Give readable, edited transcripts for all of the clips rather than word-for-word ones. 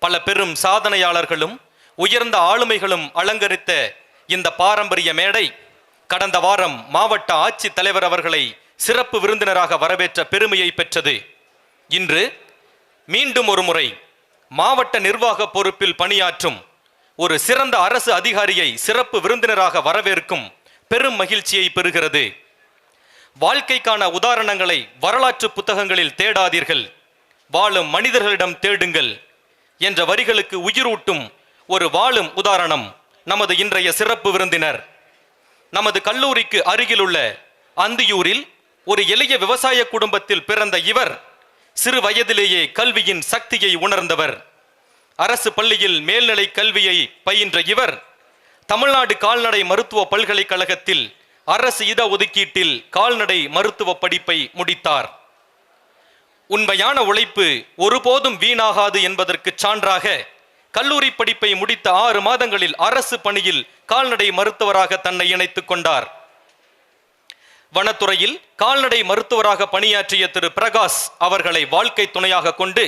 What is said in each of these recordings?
பல பெரும் சாதனையாளர்களும் உயர்ந்த ஆளுமைகளும் அலங்கரித்த இந்த பாரம்பரிய மேடை கடந்த வாரம் மாவட்ட ஆட்சித் தலைவர் அவர்களை சிறப்பு விருந்தினராக வரவேற்ற பெருமையை பெற்றது. இன்று மீண்டும் ஒரு முறை மாவட்ட நிர்வாக பொறுப்பில் பணியாற்றும் ஒரு சிறந்த அரசு அதிகாரியை சிறப்பு விருந்தினராக வரவேற்கும் பெரும் மகிழ்ச்சியை பெறுகிறது. வாழ்க்கைக்கான உதாரணங்களை வரலாற்று புத்தகங்களில் தேடாதீர்கள், வாழும் மனிதர்களிடம் தேடுங்கள் என்ற வரிகளுக்கு உயிரூட்டும் ஒரு வாழும் உதாரணம் நமது இன்றைய சிறப்பு விருந்தினர். நமது கல்லூரிக்கு அருகிலுள்ள அந்தியூரில் ஒரு எளிய விவசாய குடும்பத்தில் பிறந்த இவர் சிறு வயதிலேயே கல்வியின் சக்தியை உணர்ந்தவர். அரசு பள்ளியில் மேல்நிலை கல்வியை பயின்ற இவர் தமிழ்நாடு கால்நடை மருத்துவ பல்கலைக்கழகத்தில் அரசு இட ஒதுக்கீட்டில் கால்நடை மருத்துவ படிப்பை முடித்தார். உண்மையான உழைப்பு ஒருபோதும் வீணாகாது என்பதற்கு சான்றாக கல்லூரி படிப்பை முடித்த 6 மாதங்களில் அரசு பணியில் கால்நடை மருத்துவராக தன்னை இணைத்துக் கொண்டார். வனத்துறையில் கால்நடை மருத்துவராக பணியாற்றிய திரு பிரகாஷ் அவர்களை வாழ்க்கை துணையாக கொண்டு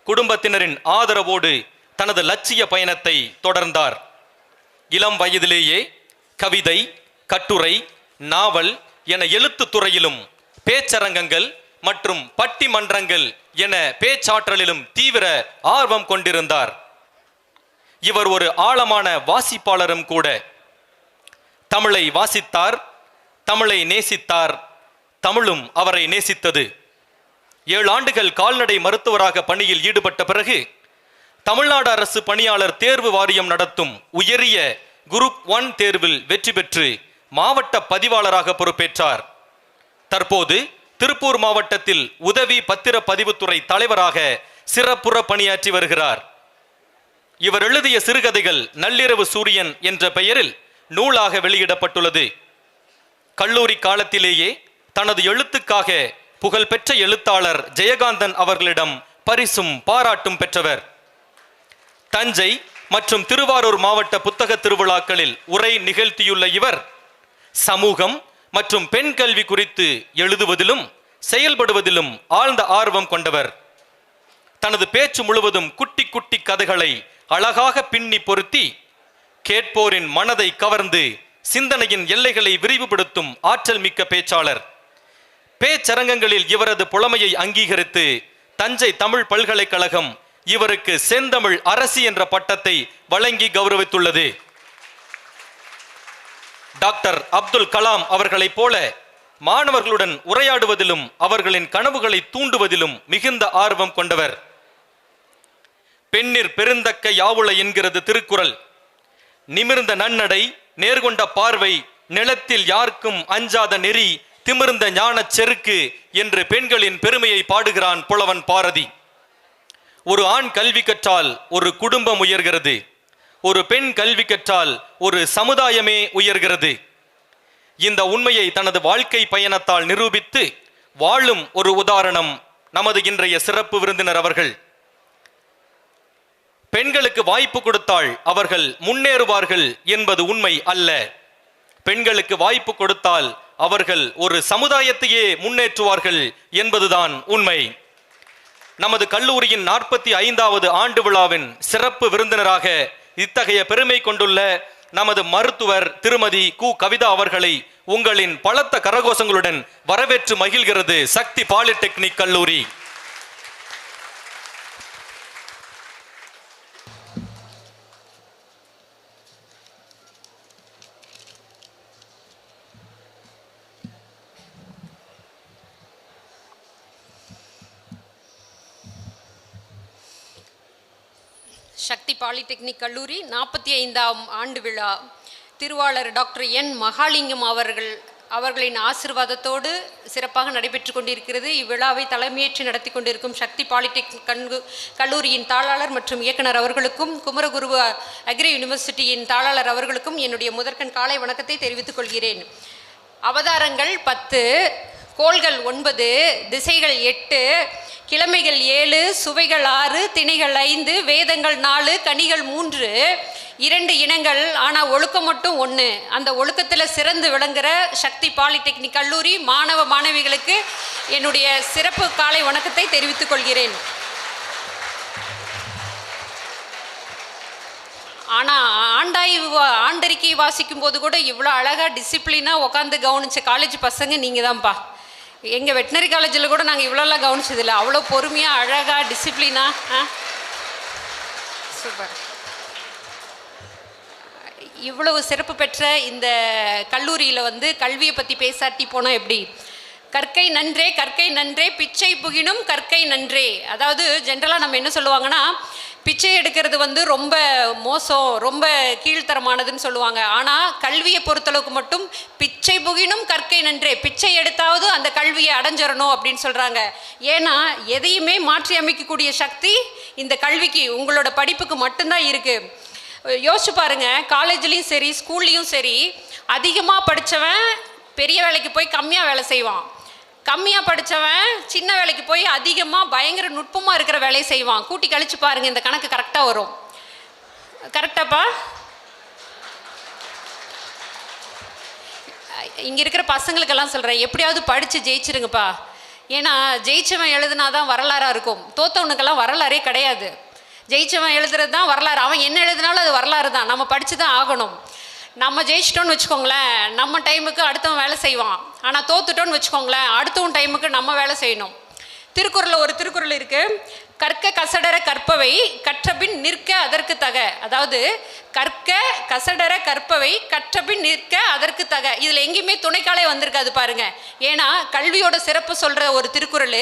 குடும்பத்தினரின் ஆதரவோடு தனது லட்சிய பயணத்தை தொடர்ந்தார். இளம் வயதிலேயே கவிதை, கட்டுரை, நாவல் என எழுத்து துறையிலும் பேச்சரங்கங்கள் மற்றும் பட்டிமன்றங்கள் என பேச்சாற்றலிலும் தீவிர ஆர்வம் கொண்டிருந்தார். இவர் ஒரு ஆழமான வாசிப்பாளரும் கூட. தமிழை வாசித்தார், தமிழை நேசித்தார், தமிழும் அவரை நேசித்தது. 7 ஆண்டுகள் கால்நடை மருத்துவராக பணியில் ஈடுபட்ட பிறகு தமிழ்நாடு அரசு பணியாளர் தேர்வு வாரியம் நடத்தும் உயரிய குரூப் 1 தேர்வில் வெற்றி பெற்று மாவட்ட பதிவாளராக பொறுப்பேற்றார். தற்போது திருப்பூர் மாவட்டத்தில் உதவி பத்திர பதிவுத்துறை தலைவராக சிறப்புற பணியாற்றி வருகிறார். இவர் எழுதிய சிறுகதைகள் நள்ளிரவு சூரியன் என்ற பெயரில் நூலாக வெளியிடப்பட்டுள்ளது. கல்லூரி காலத்திலேயே தனது எழுத்துக்காக புகழ்பெற்ற எழுத்தாளர் ஜெயகாந்தன் அவர்களிடம் பரிசும் பாராட்டும் பெற்றவர். தஞ்சை மற்றும் திருவாரூர் மாவட்ட புத்தக திருவிழாக்களில் உரை நிகழ்த்தியுள்ள இவர் சமூகம் மற்றும் பெண் கல்வி குறித்து எழுதுவதிலும் செயல்படுவதிலும் ஆழ்ந்த ஆர்வம் கொண்டவர். தனது பேச்சு முழுவதும் குட்டி குட்டி கதைகளை அழகாக பின்னி பொருத்தி கேட்போரின் மனதை கவர்ந்து சிந்தனையின் எல்லைகளை விரிவுபடுத்தும் ஆற்றல் மிக்க பேச்சாளர். பேச்சரங்கங்களில் இவரது புலமையை அங்கீகரித்து தஞ்சை தமிழ் பல்கலைக்கழகம் இவருக்கு செந்தமிழ் அரசி என்ற பட்டத்தை வழங்கி கௌரவித்துள்ளது. டாக்டர் அப்துல் கலாம் அவர்களைப் போல மாணவர்களுடன் உரையாடுவதிலும் அவர்களின் கனவுகளை தூண்டுவதிலும் மிகுந்த ஆர்வம் கொண்டவர். பெண்ணிற் பெருந்தக்க யாவுள என்கிறது திருக்குறள். நிமிர்ந்த நன்னடை, நேர்கொண்ட பார்வை, நிலத்தில் யாருக்கும் அஞ்சாத நெறி, திமிர்ந்த ஞானச் செருக்கு என்று பெண்களின் பெருமையை பாடுகிறான் புலவன் பாரதி. ஒரு ஆண் கல்வி கற்றால் ஒரு குடும்பம் உயர்கிறது, ஒரு பெண் கல்வி கற்றால் ஒரு சமுதாயமே உயர்கிறது. இந்த உண்மையை தனது வாழ்க்கை பயணத்தால் நிரூபித்து வாழும் ஒரு உதாரணம் நமது இன்றைய சிறப்பு விருந்தினர் அவர்கள். பெண்களுக்கு வாய்ப்பு கொடுத்தால் அவர்கள் முன்னேறுவார்கள் என்பது உண்மை அல்ல. பெண்களுக்கு வாய்ப்பு கொடுத்தால் அவர்கள் ஒரு சமுதாயத்தையே முன்னேற்றுவார்கள் என்பதுதான் உண்மை. நமது கல்லூரியின் 45வது ஆண்டு விழாவின் சிறப்பு விருந்தினராக இத்தகைய பெருமை கொண்டுள்ள நமது மருத்துவர் திருமதி கு கவிதா அவர்களை உங்களின் பலத்த கரகோஷங்களுடன் வரவேற்று மகிழ்கிறது சக்தி பாலிடெக்னிக் கல்லூரி. சக்தி பாலிடெக்னிக் கல்லூரி 45ஆம் ஆண்டு விழா திருவாளர் டாக்டர் என் மகாலிங்கம் அவர்களின் ஆசீர்வாதத்தோடு சிறப்பாக நடைபெற்று கொண்டிருக்கிறது. இவ்விழாவை தலைமையேற்று நடத்தி கொண்டிருக்கும் சக்தி பாலிடெக்னிக் கல்லூரியின் தாளாளர் மற்றும் இயக்குனர் அவர்களுக்கும் குமரகுரு அக்ரி யூனிவர்சிட்டியின் தாளாளர் அவர்களுக்கும் என்னுடைய முதற்கண் காலை வணக்கத்தை தெரிவித்துக் கொள்கிறேன். அவதாரங்கள் 10, கோள்கள் 9, திசைகள் 8, கிழமைகள் 7, சுவைகள் 6, திணைகள் 5, வேதங்கள் 4, கனிகள் 3, 2 இனங்கள், ஆனால் ஒழுக்கம் மட்டும் 1. அந்த ஒழுக்கத்தில் சிறந்து விளங்குகிற சக்தி பாலிடெக்னிக் கல்லூரி மாணவ மாணவிகளுக்கு என்னுடைய சிறப்பு காலை வணக்கத்தை தெரிவித்துக் கொள்கிறேன். ஆனால் ஆண்டறிக்கை வாசிக்கும் போது கூட இவ்வளோ அழகாக டிசிப்ளினாக உட்காந்து கவனித்த காலேஜ் பசங்க நீங்கள் தான்ப்பா. எங்கள் வெட்டினரி காலேஜில் கூட நாங்கள் இவ்வளோலாம் கவனிச்சதில்லை. அவ்வளோ பொறுமையாக அழகாக டிசிப்ளினாக. சூப்பர். இவ்வளவு சிறப்பு பெற்ற இந்த கல்லூரியில் வந்து கல்வியை பற்றி பேசாட்டி போனால் எப்படி? கற்கை நன்றே கற்கை நன்றே பிச்சை புகினும் கற்கை நன்றே. அதாவது ஜென்ரலாக நம்ம என்ன சொல்லுவாங்கன்னா, பிச்சை எடுக்கிறது வந்து ரொம்ப மோசம், ரொம்ப கீழ்த்தரமானதுன்னு சொல்லுவாங்க. ஆனால் கல்வியை பொறுத்தளவுக்கு மட்டும் பிச்சை புகினும் கற்கை நன்றே, பிச்சை எடுத்தாவது அந்த கல்வியை அடைஞ்சிடணும் அப்படின்னு சொல்கிறாங்க. ஏன்னா எதையுமே மாற்றி அமைக்கக்கூடிய சக்தி இந்த கல்விக்கு, உங்களோட படிப்புக்கு மட்டும்தான் இருக்குது. யோசிச்சு பாருங்க, காலேஜ்லேயும் சரி ஸ்கூல்லையும் சரி, அதிகமாக படித்தவன் பெரிய வேலைக்கு போய் கம்மியாக வேலை செய்வான், கம்மியாக படித்தவன் சின்ன வேலைக்கு போய் அதிகமாக பயங்கர நுட்பமாக இருக்கிற வேலையை செய்வான். கூட்டி கழிச்சு பாருங்கள், இந்த கணக்கு கரெக்டாக வரும். கரெக்டாப்பா? இங்கே இருக்கிற பசங்களுக்கெல்லாம் சொல்கிறேன், எப்படியாவது படித்து ஜெயிச்சிருங்கப்பா. ஏன்னா ஜெயிச்சவன் எழுதுனாதான் வரலாறாக இருக்கும், தோத்தவனுக்கெல்லாம் வரலாறே கிடையாது. ஜெயிச்சவன் எழுதுறது தான் வரலாறு. அவன் என்ன எழுதினாலும் அது வரலாறு தான், நம்ம படித்து தான் ஆகணும். நம்ம ஜெயிச்சிட்டோன்னு வச்சுக்கோங்களேன், நம்ம டைமுக்கு அடுத்தவன் வேலை செய்வான். ஆனால் தோத்துட்டோன்னு வச்சுக்கோங்களேன், அடுத்தவன் டைமுக்கு நம்ம வேலை செய்யணும். திருக்குறளில் ஒரு திருக்குறள் இருக்குது, கற்க கசடர கற்பவை கற்றபின் நிற்க அதற்கு தக. அதாவது கற்க கசடர கற்பவை கற்றபின் நிற்க அதற்கு தக. இதில் எங்கேயுமே துணைக்காலே வந்திருக்காது பாருங்க. ஏன்னா கல்வியோட சிறப்பு சொல்கிற ஒரு திருக்குறள்,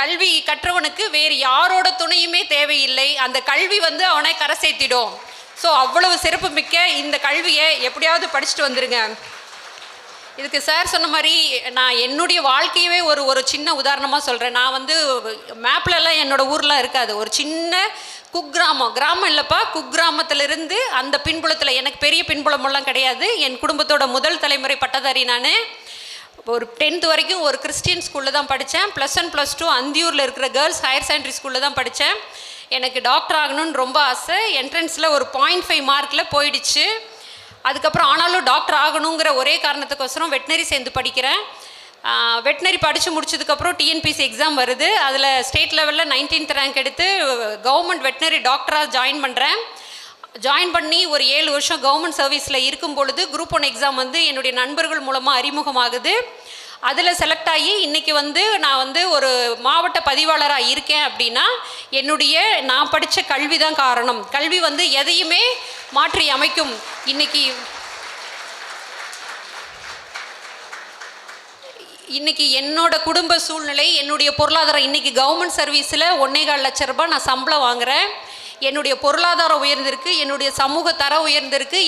கல்வி கற்றவனுக்கு வேறு யாரோட துணையுமே தேவையில்லை, அந்த கல்வி வந்து அவனை கரை சேர்த்திடும். ஸோ அவ்வளவு சிறப்பு மிக்க இந்த கல்வியை எப்படியாவது படிச்சுட்டு வந்துருங்க. இதுக்கு சார் சொன்ன மாதிரி நான் என்னுடைய வாழ்க்கையவே ஒரு சின்ன உதாரணமாக சொல்கிறேன். நான் வந்து மேப்லலாம் என்னோடய ஊர்லாம் இருக்காது, ஒரு சின்ன கிராமம் இல்லைப்பா, குக்கிராமத்திலிருந்து அந்த பின்புலத்தில், எனக்கு பெரிய பின்புலமெல்லாம் கிடையாது. என் குடும்பத்தோட முதல் தலைமுறை பட்டதாரி நான். ஒரு 10th வரைக்கும் ஒரு கிறிஸ்டியன் ஸ்கூலில் தான் படித்தேன். +1 +2 அந்தியூரில் இருக்கிற கேர்ள்ஸ் ஹையர் செகண்டரி ஸ்கூலில் தான் படித்தேன். எனக்கு டாக்டர் ஆகணும்னு ரொம்ப ஆசை. என்ட்ரன்ஸில் ஒரு 0.5 மார்க்கில் போயிடுச்சு. அதுக்கப்புறம் ஆனாலும் டாக்டர் ஆகணுங்கிற ஒரே காரணத்துக்கோசரம் வெட்டினரி சேர்ந்து படிக்கிறேன். வெட்டினரி படித்து முடிச்சதுக்கப்புறம் டிஎன்பிசி எக்ஸாம் வருது. அதில் ஸ்டேட் லெவலில் 19th ரேங்க் எடுத்து கவர்மெண்ட் வெட்டினரி டாக்டராக ஜாயின் பண்ணுறேன். ஜாயின் பண்ணி ஒரு 7 வருஷம் கவர்மெண்ட் சர்வீஸில் இருக்கும் பொழுது குரூப் 1 எக்ஸாம் வந்து என்னுடைய நண்பர்கள் மூலமாக அறிமுகமாகுது. அதில் செலக்ட் ஆகி இன்றைக்கி வந்து நான் வந்து ஒரு மாவட்ட பதிவாளராக இருக்கேன். அப்படின்னா நான் படித்த கல்வி தான் காரணம். கல்வி வந்து எதையுமே மாற்றி அமைக்கும். இன்னைக்கு என்னோட குடும்ப சூழ்நிலை, என்னுடைய பொருளாதாரம், இன்றைக்கி கவர்மெண்ட் சர்வீஸில் 1.25 லட்ச ரூபாய் நான் சம்பளம் வாங்குகிறேன். என்னுடைய பொருளாதாரம் உயர்ந்திருக்கு, என்னுடைய சமூக தரம் உயர்ந்திருக்கு,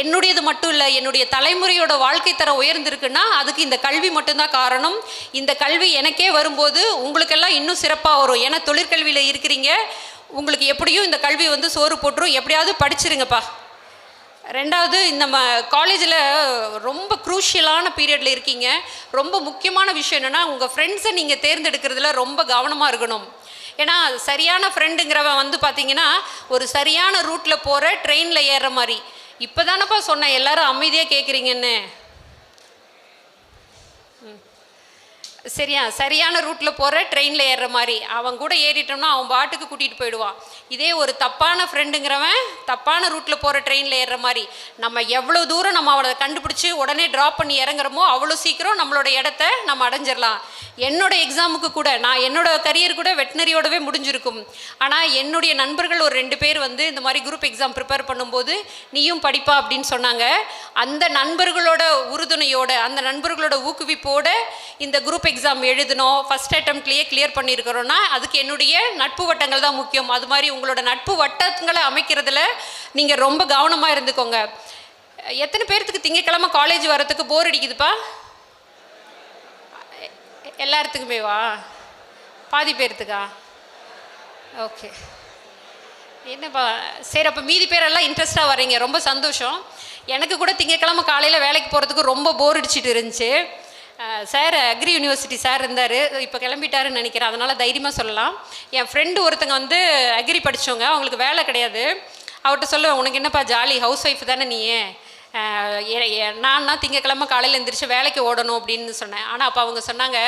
என்னுடையது மட்டும் இல்லை, என்னுடைய தலைமுறையோட வாழ்க்கை தரம் உயர்ந்திருக்குன்னா அதுக்கு இந்த கல்வி மட்டும்தான் காரணம். இந்த கல்வி எனக்கே வரும்போது உங்களுக்கெல்லாம் இன்னும் சிறப்பாக வரும். ஏன்னா தொழிற்கல்வியில் இருக்கிறீங்க, உங்களுக்கு எப்படியும் இந்த கல்வி வந்து சோறு போட்டுரும். எப்படியாவது படிச்சிருங்கப்பா. ரெண்டாவது, நம்ம காலேஜில் ரொம்ப குரூஷியலான பீரியடில் இருக்கீங்க. ரொம்ப முக்கியமான விஷயம் என்னென்னா, உங்கள் ஃப்ரெண்ட்ஸை நீங்கள் தேர்ந்தெடுக்கிறதுல ரொம்ப கவனமாக இருக்கணும். ஏன்னா சரியான ஃப்ரெண்டுங்கிறவன் வந்து பார்த்தீங்கன்னா ஒரு சரியான ரூட்டில் போகிற ட்ரெயினில் ஏறுற மாதிரி. இப்போ தானப்பா சொன்னேன், எல்லாரும் அமைதியாக கேட்குறீங்கன்னு. சரியான ரூட்டில் போகிற ட்ரெயினில் ஏறுற மாதிரி. அவன் கூட ஏறிட்டோம்னா அவன் பாட்டுக்கு கூட்டிகிட்டு போயிடுவான். இதே ஒரு தப்பான ஃப்ரெண்டுங்கிறவன் தப்பான ரூட்டில் போகிற ட்ரெயினில் ஏறுற மாதிரி. நம்ம எவ்வளோ தூரம் நம்ம அவனை கண்டுபிடிச்சி உடனே ட்ராப் பண்ணி இறங்குறோமோ அவ்வளோ சீக்கிரம் நம்மளோட இடத்த நம்ம அடைஞ்சிடலாம். என்னோட எக்ஸாமுக்கு கூட என்னோட கரியர் கூட வெட்டினரியோடவே முடிஞ்சிருக்கும். ஆனால் என்னுடைய நண்பர்கள் ஒரு 2 பேர் வந்து இந்த மாதிரி குரூப் எக்ஸாம் ப்ரிப்பேர் பண்ணும்போது நீயும் படிப்பா அப்படின்னு சொன்னாங்க. அந்த நண்பர்களோட உறுதுணையோட, அந்த நண்பர்களோட ஊக்குவிப்போட இந்த குரூப் எக்ஸாம் எழுதணும், ஃபஸ்ட் அட்டெம்ப்ட்லேயே கிளியர் பண்ணியிருக்கிறோன்னா அதுக்கு என்னுடைய நட்பு வட்டங்கள் தான் முக்கியம். அது மாதிரி உங்களோட நட்பு வட்டங்களை அமைக்கிறதுல நீங்கள் ரொம்ப கவனமாக இருந்துக்கோங்க. எத்தனை பேர்த்துக்கு திங்கக்கிழமை காலேஜ் வரத்துக்கு போர் அடிக்குதுப்பா? எல்லாத்துக்குமே வா? பாதி பேர்த்துக்கா? ஓகே, என்னப்பா சரி. அப்போ மீதி பேரெல்லாம் இன்ட்ரெஸ்டாக வரீங்க, ரொம்ப சந்தோஷம். எனக்கு கூட திங்கக்கிழமை காலையில் வேலைக்கு போகிறதுக்கு ரொம்ப போர் அடிச்சிட்டு இருந்துச்சு. சார் அக்ரி யூனிவர்சிட்டி சார் இருந்தார், இப்போ கிளம்பிட்டாருன்னு நினைக்கிறேன், அதனால் தைரியமாக சொல்லலாம். என் ஃப்ரெண்டு ஒருத்தங்க வந்து அக்ரி படித்தவங்க, அவங்களுக்கு வேலை கிடையாது. அவர்கிட்ட சொல்லுவேன், உனக்கு என்னப்பா ஜாலி, ஹவுஸ் ஒய்ஃப் தானே நீ, நான் திங்கக்கிழமை காலையில் எழுந்திரிச்சு வேலைக்கு ஓடணும் அப்படின்னு சொன்னேன். ஆனால் அப்போ அவங்க சொன்னாங்க,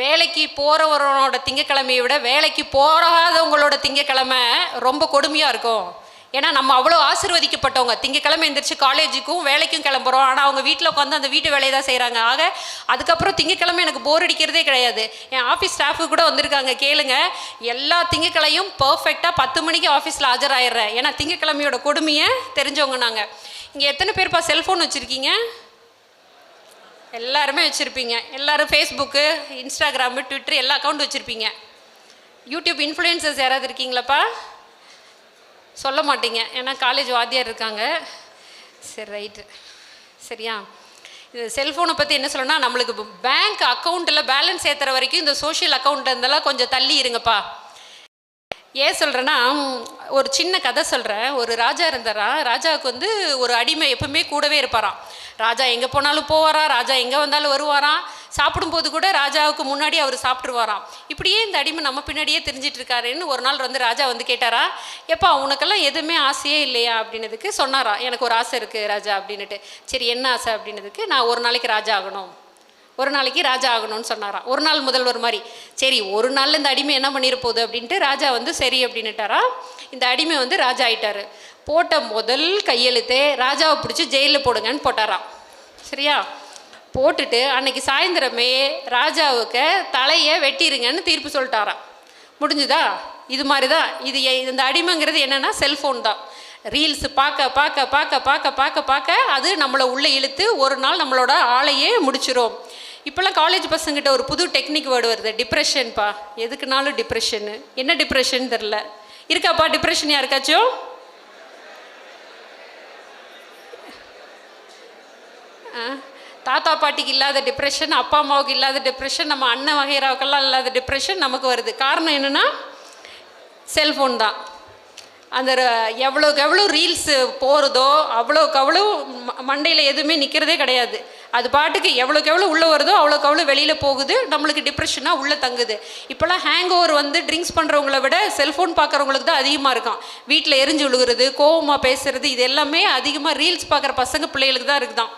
வேலைக்கு போகிறவரோட திங்கக்கிழமையை விட வேலைக்கு போகாதவங்களோட திங்கக்கிழமை ரொம்ப கொடுமையாக இருக்கும். ஏன்னா நம்ம அவ்வளோ ஆசீர்வதிக்கப்பட்டவங்க. திங்கக்கிழமை எந்திரிச்சு காலேஜுக்கும் வேலைக்கும் கிளம்புறோம், ஆனால் அவங்க வீட்டில் உட்காந்து அந்த வீட்டு வேலையை தான் செய்கிறாங்க. ஆக அதுக்கப்புறம் திங்கக்கிழமை எனக்கு போர் அடிக்கிறதே கிடையாது. என் ஆஃபீஸ் ஸ்டாஃபு கூட வந்திருக்காங்க, கேளுங்க. எல்லா திங்கக்கிழையும் பர்ஃபெக்டாக 10 மணிக்கு ஆஃபீஸில் ஆஜராயிடுறேன். ஏன்னா திங்கக்கிழமையோட கொடுமையை தெரிஞ்சவங்க நாங்கள். இங்கே எத்தனை பேர்ப்பா செல்ஃபோன் வச்சுருக்கீங்க? எல்லாருமே வச்சுருப்பீங்க. எல்லோரும் ஃபேஸ்புக்கு, இன்ஸ்டாகிராமு, ட்விட்டர் எல்லா அக்கௌண்ட் வச்சுருப்பீங்க. யூடியூப் இன்ஃப்ளூயன்சர்ஸ் யாராவது இருக்கீங்களாப்பா? சொல்ல மாட்டீங்க, ஏன்னா காலேஜ் வாத்தியார் இருக்காங்க. சரி, ரைட்டு, சரியா? இது செல்ஃபோனை பற்றி என்ன சொல்லணும்னா, நம்மளுக்கு பேங்க் அக்கௌண்ட்டில் பேலன்ஸ் ஏற்றுற வரைக்கும் இந்த சோஷியல் அக்கௌண்ட் இருந்தாலும் கொஞ்சம் தள்ளி இருங்கப்பா. ஏன் சொல்கிறேன்னா, ஒரு சின்ன கதை சொல்கிறேன். ஒரு ராஜா இருந்தாரா. ராஜாவுக்கு வந்து ஒரு அடிமை எப்பவுமே கூடவே இருப்பாராம். ராஜா எங்கே போனாலும் போவாராம், ராஜா எங்கே வந்தாலும் வருவாராம். சாப்பிடும்போது கூட ராஜாவுக்கு முன்னாடி அவர் சாப்பிட்ருவாராம். இப்படியே இந்த அடிமை நம்ம பின்னாடியே தெரிஞ்சிட்டு இருக்காருன்னு ஒரு நாள் வந்து ராஜா வந்து கேட்டாரா, எப்பா உனக்கெல்லாம் எதுவுமே ஆசையே இல்லையா அப்படின்னதுக்கு சொன்னாரா, எனக்கு ஒரு ஆசை இருக்குது ராஜா அப்படின்னுட்டு. சரி, என்ன ஆசை அப்படின்னதுக்கு, நான் ஒரு நாளைக்கு ராஜா ஆகணும், ஒரு நாளைக்கு ராஜா ஆகணும்னு சொன்னாராம். ஒரு நாள் முதல்வர் மாதிரி. சரி, ஒரு நாளில் இந்த அடிமை என்ன பண்ணிட போகுது அப்படின்ட்டு ராஜா வந்து சரி அப்படின்னுட்டாரா. இந்த அடிமை வந்து ராஜா ஆயிட்டாரு. போட்ட முதல் கையெழுத்தே ராஜாவை பிடிச்சி ஜெயிலில் போடுங்கன்னு போட்டாராம். சரியா? போட்டுட்டு அன்னைக்கு சாயந்தரமே ராஜாவுக்கு தலையை வெட்டிருங்கன்னு தீர்ப்பு சொல்லிட்டாராம். முடிஞ்சுதா? இது மாதிரி தான் இது. இந்த அடிமைங்கிறது என்னென்னா செல்ஃபோன் தான். ரீல்ஸ் பார்க்க பார்க்க பார்க்க பார்க்க பார்க்க பார்க்க அது நம்மளை உள்ளே இழுத்து ஒரு நாள் நம்மளோட ஆளையே முடிச்சிடும். இப்போல்லாம் காலேஜ் பசங்கிட்ட ஒரு புது டெக்னிக் வேர்டு வருது, டிப்ரெஷன்ப்பா. எதுக்குனாலும் டிப்ரெஷனு. என்ன டிப்ரெஷன் தெரில. இருக்காப்பா டிப்ரெஷன் யாருக்காச்சும்? தாத்தா பாட்டிக்கு இல்லாத டிப்ரெஷன், அப்பா அம்மாவுக்கு இல்லாத டிப்ரெஷன், நம்ம அண்ணன் வகைராவுக்கெல்லாம் இல்லாத டிப்ரெஷன் நமக்கு வருது. காரணம் என்னென்னா செல்ஃபோன் தான். அந்த எவ்வளோக்கு எவ்வளோ ரீல்ஸு போகிறதோ அவ்வளோக்கு அவ்வளோ மண்டையில் எதுவுமே நிற்கிறதே கிடையாது. அது பாட்டுக்கு எவ்வளோக்கு எவ்வளோ உள்ளே வருதோ அவ்வளோக்கு அவ்வளோ வெளியில் போகுது. நம்மளுக்கு டிப்ரெஷனாக உள்ளே தங்குது. இப்போல்லாம் ஹேங் ஓவர் வந்து ட்ரிங்க்ஸ் பண்ணுறவங்கள விட செல்ஃபோன் பார்க்குறவங்களுக்கு தான் அதிகமாக இருக்கான். வீட்டில் எரிஞ்சு விழுகிறது, கோவமாக பேசுகிறது, இது எல்லாமே அதிகமாக ரீல்ஸ் பார்க்குற பசங்க பிள்ளைகளுக்கு தான் இருக்குதான்.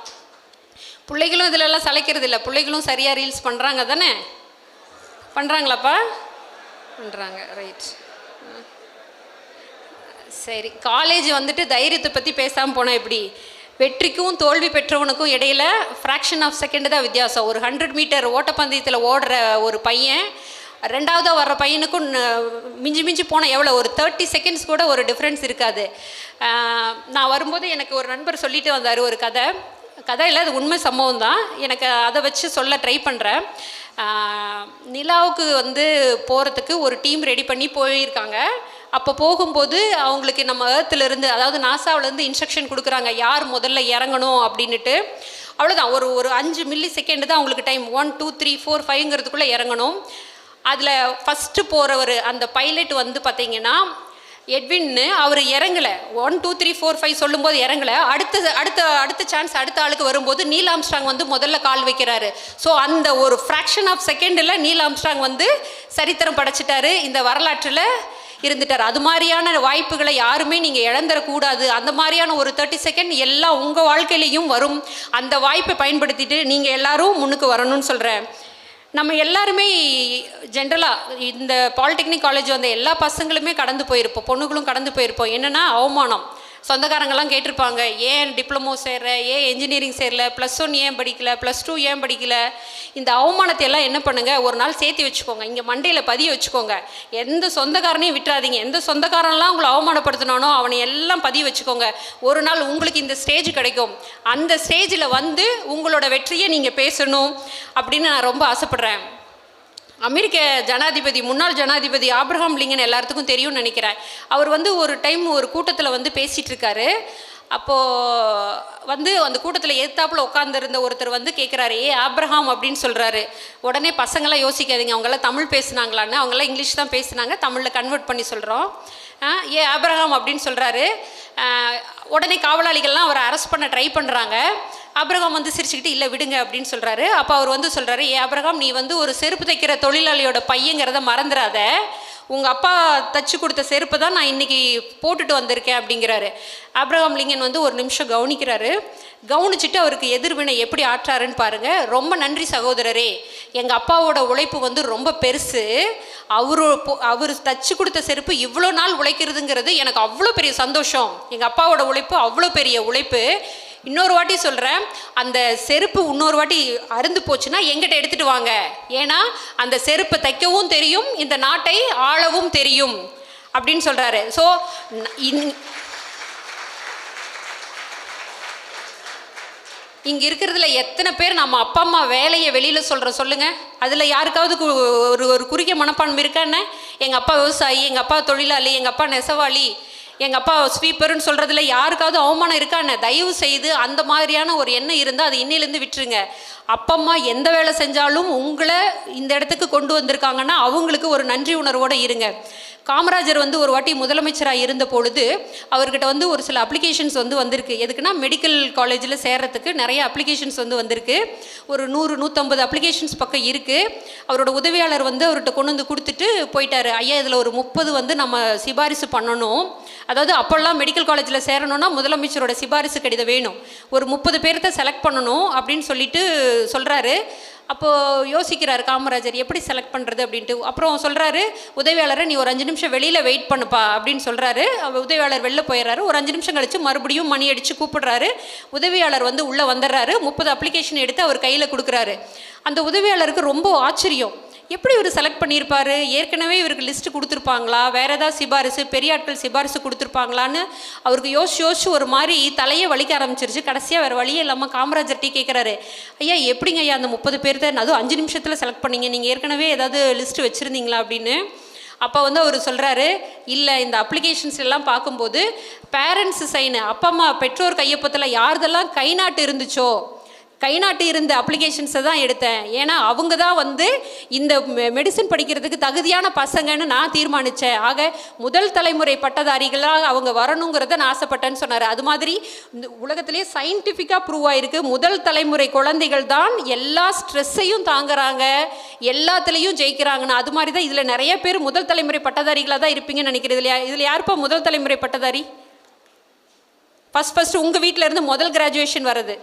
பிள்ளைகளும் இதிலெல்லாம் சளைக்கிறது இல்லை. பிள்ளைகளும் சரியாக ரீல்ஸ் பண்ணுறாங்க தானே? பண்ணுறாங்களாப்பா? பண்ணுறாங்க. ரைட், சரி. காலேஜ் வந்துட்டு தைரியத்தை பற்றி பேசாமல் போனால் எப்படி? வெற்றிக்கும் தோல்வி பெற்றவனுக்கும் இடையில் ஃப்ராக்ஷன் ஆஃப் செகண்ட் தான் வித்தியாசம். ஒரு 100 மீட்டர் ஓட்டப்பந்தயத்தில் ஓடுற ஒரு பையன் ரெண்டாவதாக வர்ற பையனுக்கும் மிஞ்சி மிஞ்சி போனால் எவ்வளோ, ஒரு 30 செகண்ட்ஸ் கூட ஒரு டிஃப்ரென்ஸ் இருக்காது. நான் வரும்போது எனக்கு ஒரு நண்பர் சொல்லிட்டு வந்தார் ஒரு கதை இல்லை, அது உண்மை சம்பவம் தான். எனக்கு அதை வச்சு சொல்ல ட்ரை பண்ணுறேன். நிலாவுக்கு வந்து போகிறதுக்கு ஒரு டீம் ரெடி பண்ணி போயிருக்காங்க. அப்போ போகும்போது அவங்களுக்கு நம்ம ஏர்த்துலேருந்து, அதாவது நாசாவிலேருந்து இன்ஸ்ட்ரக்ஷன் கொடுக்குறாங்க யார் முதல்ல இறங்கணும் அப்படின்ட்டு. அவ்வளோதான், ஒரு 5 மில்லி செகண்ட் தான் அவங்களுக்கு டைம். 1 2 3 4 5ங்கிறதுக்குள்ளே இறங்கணும். அதில் ஃபஸ்ட்டு போகிறவர் அந்த பைலட் வந்து பார்த்திங்கன்னா எட்வின்னு, அவர் இறங்கலை. 1 2 3 4 5 சொல்லும்போது இறங்கலை. அடுத்த சான்ஸ் அடுத்த ஆளுக்கு வரும்போது நீல் ஆம்ஸ்ட்ராங் வந்து முதல்ல கால் வைக்கிறாரு. ஸோ அந்த ஒரு ஃப்ராக்ஷன் ஆஃப் செகண்டில் நீல் ஆம்ஸ்ட்ராங் வந்து சரித்திரம் படைச்சிட்டாரு, இந்த வரலாற்றில் இருந்துட்டார். அது மாதிரியான வாய்ப்புகளை யாருமே நீங்கள் இழந்துடக்கூடாது. அந்த மாதிரியான ஒரு 30 செகண்ட் எல்லாம் உங்கள் வாழ்க்கையிலையும் வரும். அந்த வாய்ப்பை பயன்படுத்திட்டு நீங்கள் எல்லாரும் முன்னுக்கு வரணும்னு சொல்கிறேன். நம்ம எல்லாருமே ஜென்ரலாக இந்த பாலிடெக்னிக் காலேஜ் வந்த எல்லா பசங்களுமே கடந்து போயிருப்போம், பொண்ணுகளும் கடந்து போயிருப்போம். என்னென்னா அவமானம். சொந்தக்காரங்கெல்லாம் கேட்டிருப்பாங்க, ஏன் டிப்ளமோ சேர, ஏன் என்ஜினியரிங் சேரல, +1 ஏன் படிக்கல, +2 ஏன் படிக்கல. இந்த அவமானத்தை எல்லாம் என்ன பண்ணுங்கள், ஒரு நாள் சேர்த்து வச்சுக்கோங்க, இங்கே மண்டையில் பதிய வச்சுக்கோங்க. எந்த சொந்தக்காரனையும் விட்டுறாதீங்க. எந்த சொந்தக்காரன்லாம் உங்களை அவமானப்படுத்தினானோ அவனை எல்லாம் பதிய வச்சுக்கோங்க. ஒரு நாள் உங்களுக்கு இந்த ஸ்டேஜ் கிடைக்கும். அந்த ஸ்டேஜில் வந்து உங்களோட வெற்றியை நீங்கள் பேசணும் அப்படின்னு நான் ரொம்ப ஆசைப்பட்றேன். அமெரிக்க ஜனாதிபதி, முன்னாள் ஜனாதிபதி ஆப்ரஹாம் லிங்கன் எல்லாத்துக்கும் தெரியும்னு நினைக்கிறேன். அவர் வந்து ஒரு டைம் ஒரு கூட்டத்தில் வந்து பேசிகிட்டு இருக்காரு. அப்போது வந்து அந்த கூட்டத்தில் எதிர்த்தாப்புல உட்காந்துருந்த ஒருத்தர் வந்து கேட்குறாரு, ஆப்ரஹாம் அப்படின்னு சொல்கிறாரு. உடனே பசங்களாம் யோசிக்காதீங்க, அவங்களாம் தமிழ் பேசுனாங்களான்னு. அவங்களாம் இங்கிலீஷ் தான் பேசுனாங்க, தமிழில் கன்வெர்ட் பண்ணி சொல்கிறோம். ஆப்ரஹாம் அப்படின்னு சொல்கிறாரு. உடனே காவலாளிகள்லாம் அவரை அரெஸ்ட் பண்ண ட்ரை பண்ணுறாங்க. ஆப்ரஹாம் வந்து சிரிச்சுக்கிட்டு இல்லை விடுங்க அப்படின்னு சொல்கிறாரு. அப்போ அவர் வந்து சொல்கிறாரு, ஆப்ரஹாம் நீ வந்து ஒரு செருப்பு தைக்கிற தொழிலாளியோட பையங்கிறத மறந்துடாத. உங்கள் அப்பா தச்சு கொடுத்த செருப்பை தான் நான் இன்றைக்கி போட்டுட்டு வந்திருக்கேன் அப்படிங்கிறாரு. ஆப்ரஹாம் லிங்கன் வந்து ஒரு நிமிஷம் கவனிக்கிறாரு. கவனிச்சுட்டு அவருக்கு எதிர்வினை எப்படி ஆற்றாருன்னு பாருங்கள். ரொம்ப நன்றி சகோதரரே, எங்கள் அப்பாவோட உழைப்பு வந்து ரொம்ப பெருசு. அவர் தச்சு கொடுத்த செருப்பு இவ்வளோ நாள் உழைக்கிறதுங்கிறது எனக்கு அவ்வளோ பெரிய சந்தோஷம். எங்கள் அப்பாவோட உழைப்பு அவ்வளோ பெரிய உழைப்பு. இன்னொரு வாட்டி சொல்கிறேன், அந்த செருப்பு இன்னொரு வாட்டி அருந்து போச்சுன்னா எங்கிட்ட எடுத்துகிட்டு வாங்க. ஏன்னா அந்த செருப்பை தைக்கவும் தெரியும், இந்த நாட்டை ஆளவும் தெரியும் அப்படின்னு சொல்கிறாரு. ஸோ இங்கே இருக்கிறதுல எத்தனை பேர் நம்ம அப்பா அம்மா வேலையை வெளியில் சொல்கிறோம் சொல்லுங்கள்? அதில் யாருக்காவது ஒரு குறுகிய மனப்பான்மை இருக்கான்னு? எங்கள் அப்பா விவசாயி, எங்கள் அப்பா தொழிலாளி, எங்கள் அப்பா நெசவாளி, எங்கள் அப்பா ஸ்வீப்பர்னு சொல்கிறதுல யாருக்காவது அவமானம் இருக்கான்னு? தயவு செய்து அந்த மாதிரியான ஒரு எண்ணம் இருந்தால் அது இன்னிலேருந்து விட்டுருங்க. அப்பா அம்மா எந்த வேலை செஞ்சாலும் உங்களை இந்த இடத்துக்கு கொண்டு வந்திருக்காங்கன்னா அவங்களுக்கு ஒரு நன்றி உணர்வோடு இருங்க. காமராஜர் வந்து ஒரு வாட்டி முதலமைச்சராக இருந்த பொழுது அவர்கிட்ட வந்து ஒரு சில அப்ளிகேஷன்ஸ் வந்து வந்திருக்கு. எதுக்குன்னா மெடிக்கல் காலேஜில் சேர்கிறதுக்கு நிறைய அப்ளிகேஷன்ஸ் வந்து வந்திருக்கு. ஒரு 100-150 அப்ளிகேஷன்ஸ் பக்கம் இருக்குது. அவரோட உதவியாளர் வந்து அவர்கிட்ட கொண்டு வந்து கொடுத்துட்டு போயிட்டார். ஐயா இதில் ஒரு 30 வந்து நம்ம சிபாரிசு பண்ணணும். அதாவது அப்போல்லாம் மெடிக்கல் காலேஜில் சேரணும்னா முதலமைச்சரோட சிபாரிசு கடிதம் வேணும். ஒரு 30 பேர்த்த செலக்ட் பண்ணணும் அப்படின்னு சொல்லிட்டு சொல்கிறாரு. அப்போது யோசிக்கிறார் காமராஜர், எப்படி செலக்ட் பண்ணுறது அப்படின்ட்டு. அப்புறம் சொல்கிறாரு உதவியாளரை, நீ ஒரு 5 நிமிஷம் வெளியில் வெயிட் பண்ணுப்பா அப்படின்னு சொல்கிறாரு. உதவியாளர் வெளில போயிடுறாரு. ஒரு 5 நிமிஷம் கழித்து மறுபடியும் மணி அடித்து கூப்பிடுறாரு. உதவியாளர் வந்து உள்ளே வந்துடுறாரு. 30 அப்ளிகேஷன் எடுத்து அவர் கையில் கொடுக்குறாரு. அந்த உதவியாளருக்கு ரொம்ப ஆச்சரியம். எப்படி இவர் செலக்ட் பண்ணியிருப்பார்? ஏற்கனவே இவருக்கு லிஸ்ட்டு கொடுத்துருப்பாங்களா? வேறு ஏதாவது சிபாரிசு, பெரிய ஆட்கள் சிபாரிசு கொடுத்துருப்பாங்களான்னு அவருக்கு யோசிச்சு ஒரு மாதிரி தலையை வலிக்க ஆரம்பிச்சிருச்சு. கடைசியாக வேறு வழியே இல்லாமல் காமராஜர் டீ கேட்குறாரு, ஐயா எப்படிங்க ஐயா அந்த 30 பேர் தான் அதுவும் 5 நிமிஷத்தில் செலக்ட் பண்ணிங்க? நீங்கள் ஏற்கனவே ஏதாவது லிஸ்ட்டு வச்சுருந்தீங்களா அப்படின்னு. அப்போ வந்து அவர் சொல்கிறாரு, இல்லை இந்த அப்ளிகேஷன்ஸ் எல்லாம் பார்க்கும்போது பேரண்ட்ஸு சைனு, அப்பா அம்மா பெற்றோர் கையொப்பத்தில் யார்தெல்லாம் கை நாட்டு இருந்துச்சோ கை நாட்டு இருந்த அப்ளிகேஷன்ஸை தான் எடுத்தேன். ஏன்னா அவங்க தான் வந்து இந்த மெடிசன் படிக்கிறதுக்கு தகுதியான பசங்கன்னு நான் தீர்மானித்தேன். ஆக முதல் தலைமுறை பட்டதாரிகளாக அவங்க வரணுங்கிறத நான் ஆசைப்பட்டேன்னு சொன்னார். அது மாதிரி இந்த உலகத்திலே சயின்டிஃபிக்காக ப்ரூவ் ஆகிருக்கு, முதல் தலைமுறை குழந்தைகள் தான் எல்லா ஸ்ட்ரெஸ்ஸையும் தாங்குறாங்க, எல்லாத்துலேயும் ஜெயிக்கிறாங்கன்னு. அது மாதிரி தான் இதில் நிறைய பேர் முதல் தலைமுறை பட்டதாரிகளாக தான் இருப்பீங்கன்னு நினைக்கிறேன். இதில் யாருப்பா முதல் தலைமுறை பட்டதாரி? ஃபஸ்ட்டு உங்கள் வீட்டில் இருந்து முதல் கிராஜுவேஷன் வருது.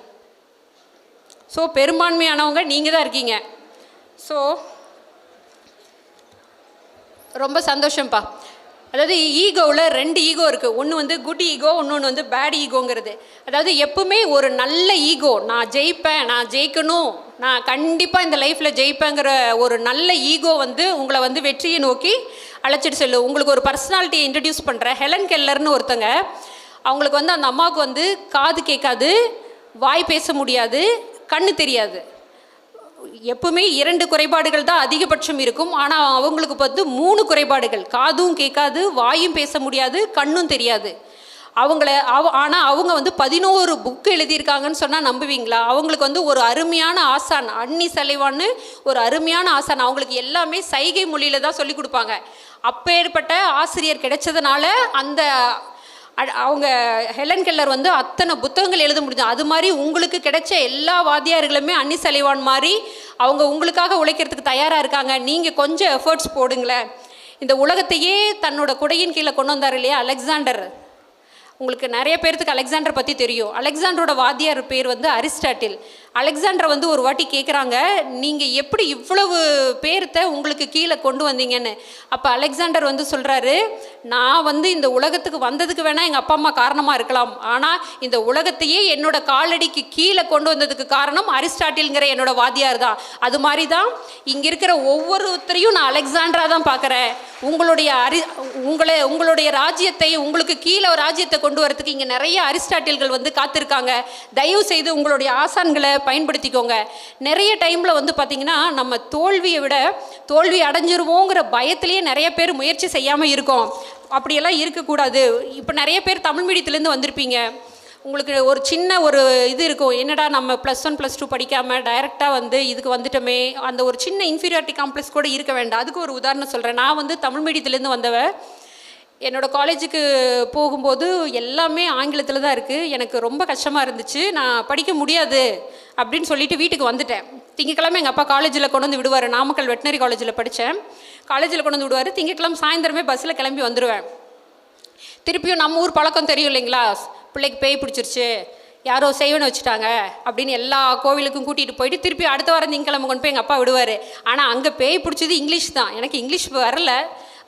ஸோ பெரும்பான்மையானவங்க நீங்கள் தான் இருக்கீங்க. ஸோ ரொம்ப சந்தோஷம்ப்பா. அதாவது ஈகோவில் 2 ஈகோ இருக்குது. ஒன்று வந்து குட் ஈகோ, இன்னொன்று வந்து பேட் ஈகோங்கிறது. அதாவது எப்பவுமே ஒரு நல்ல ஈகோ, நான் ஜெயிப்பேன், நான் ஜெயிக்கணும், நான் கண்டிப்பாக இந்த லைஃப்பில் ஜெயிப்பேங்கிற ஒரு நல்ல ஈகோ வந்து உங்களை வந்து வெற்றியை நோக்கி அழைச்சிட்டு செல்லும். உங்களுக்கு ஒரு பர்சனாலிட்டியை இன்ட்ரடியூஸ் பண்ணுறேன். ஹெலன் கெல்லர்னு ஒருத்தங்க. அவங்களுக்கு வந்து அந்த அம்மாவுக்கு வந்து காது கேட்காது, வாய் பேச முடியாது, கண்ணு தெரியாது. எப்பவுமே 2 குறைபாடுகள் தான் அதிகபட்சம் இருக்கும். ஆனால் அவங்களுக்கு வந்து 3 குறைபாடுகள். காதும் கேட்காது, வாயும் பேச முடியாது, கண்ணும் தெரியாது. ஆனால் அவங்க வந்து 11 புக்கு எழுதியிருக்காங்கன்னு சொன்னால் நம்புவீங்களா? அவங்களுக்கு வந்து ஒரு அருமையான ஆசான், அன்னி சலைவான்னு ஒரு அருமையான ஆசான். அவங்களுக்கு எல்லாமே சைகை மொழியில் தான் சொல்லி கொடுப்பாங்க. அப்பேற்பட்ட ஆசிரியர் கிடைச்சதுனால அந்த அவங்க ஹெலன் கெல்லர் வந்து அத்தனை புத்தகங்கள் எழுத முடியும். அது மாதிரி உங்களுக்கு கிடைச்ச எல்லா வாத்தியார்களுமே அன்னி சலைவான் மாதிரி அவங்க உங்களுக்காக உழைக்கிறதுக்கு தயாராக இருக்காங்க. நீங்கள் கொஞ்சம் எஃபர்ட்ஸ் போடுங்களேன். இந்த உலகத்தையே தன்னோட குடையின் கீழே கொண்டு வந்தார் இல்லையா அலெக்சாண்டர். உங்களுக்கு நிறைய பேர்த்துக்கு அலெக்சாண்டர் பற்றி தெரியும். அலெக்சாண்டரோட வாத்தியார் பேர் வந்து அரிஸ்டாட்டில். அலெக்சாண்டரை வந்து ஒரு வாட்டி கேட்குறாங்க, நீங்கள் எப்படி இவ்வளவு பேர்த்த உங்களுக்கு கீழே கொண்டு வந்தீங்கன்னு. அப்போ அலெக்சாண்டர் வந்து சொல்கிறாரு, நான் வந்து இந்த உலகத்துக்கு வந்ததுக்கு வேணால் எங்கள் அப்பா அம்மா காரணமாக இருக்கலாம், ஆனால் இந்த உலகத்தையே என்னோட காலடிக்கு கீழே கொண்டு வந்ததுக்கு காரணம் அரிஸ்டாட்டில்ங்கிற என்னோட வாத்தியார் தான். அது மாதிரி தான் இங்கே இருக்கிற ஒவ்வொருத்தரையும் நான் அலெக்சாண்டராக தான் பார்க்குறேன். உங்களுடைய ராஜ்யத்தை, உங்களுக்கு கீழே ராஜ்யத்தை கொண்டு வரதுக்கு இங்கே நிறைய அரிஸ்டாட்டில்கள் வந்து காத்திருக்காங்க. தயவு செய்து உங்களுடைய ஆசான்களை பயன்படுத்திக்கோங்க. நிறைய டைமில் வந்து பார்த்திங்கன்னா நம்ம தோல்வியை விட தோல்வி அடைஞ்சிருவோங்கிற பயத்திலேயே நிறைய பேர் முயற்சி செய்யாமல் இருக்கோம். அப்படியெல்லாம் இருக்கக்கூடாது. இப்போ நிறைய பேர் தமிழ் மீடியத்துலேருந்து வந்திருப்பீங்க. உங்களுக்கு ஒரு சின்ன ஒரு இது இருக்கும், என்னடா நம்ம +1 +2 படிக்காமல் டைரெக்டாக வந்து இதுக்கு வந்துட்டோமே, அந்த ஒரு சின்ன இன்ஃபீரியாரிட்டி காம்ப்ளெக்ஸ் கூட இருக்க வேண்டாம். அதுக்கு ஒரு உதாரணம் சொல்கிறேன். நான் வந்து தமிழ் மீடியத்துலேருந்து வந்தவன். என்னோடய காலேஜுக்கு போகும்போது எல்லாமே ஆங்கிலத்தில் தான் இருக்குது. எனக்கு ரொம்ப கஷ்டமாக இருந்துச்சு. நான் படிக்க முடியாது அப்படின்னு சொல்லிட்டு வீட்டுக்கு வந்துட்டேன். திங்கக்கிழமை எங்கள் அப்பா காலேஜில் கொண்டு வந்து விடுவார். நாமக்கல் வெட்டினரி காலேஜில் படித்தேன். காலேஜில் கொண்டு வந்து விடுவார். திங்கக்கிழமை சாயந்தரமே பஸ்ஸில் கிளம்பி வந்துடுவேன். திருப்பியும் நம்ம ஊர் பழக்கம் தெரியும் இல்லைங்களா, பிள்ளைக்கு பேய் பிடிச்சிருச்சு, யாரோ செய்வனை வச்சுட்டாங்க அப்படின்னு எல்லா கோவிலுக்கும் கூட்டிகிட்டு போயிட்டு திருப்பி அடுத்த வாரம் திங்கக்கிழமை கொண்டு போய் எங்கள் அப்பா விடுவார். ஆனால் அங்கே பேய் பிடிச்சது இங்கிலீஷ் தான். எனக்கு இங்கிலீஷ் வரல,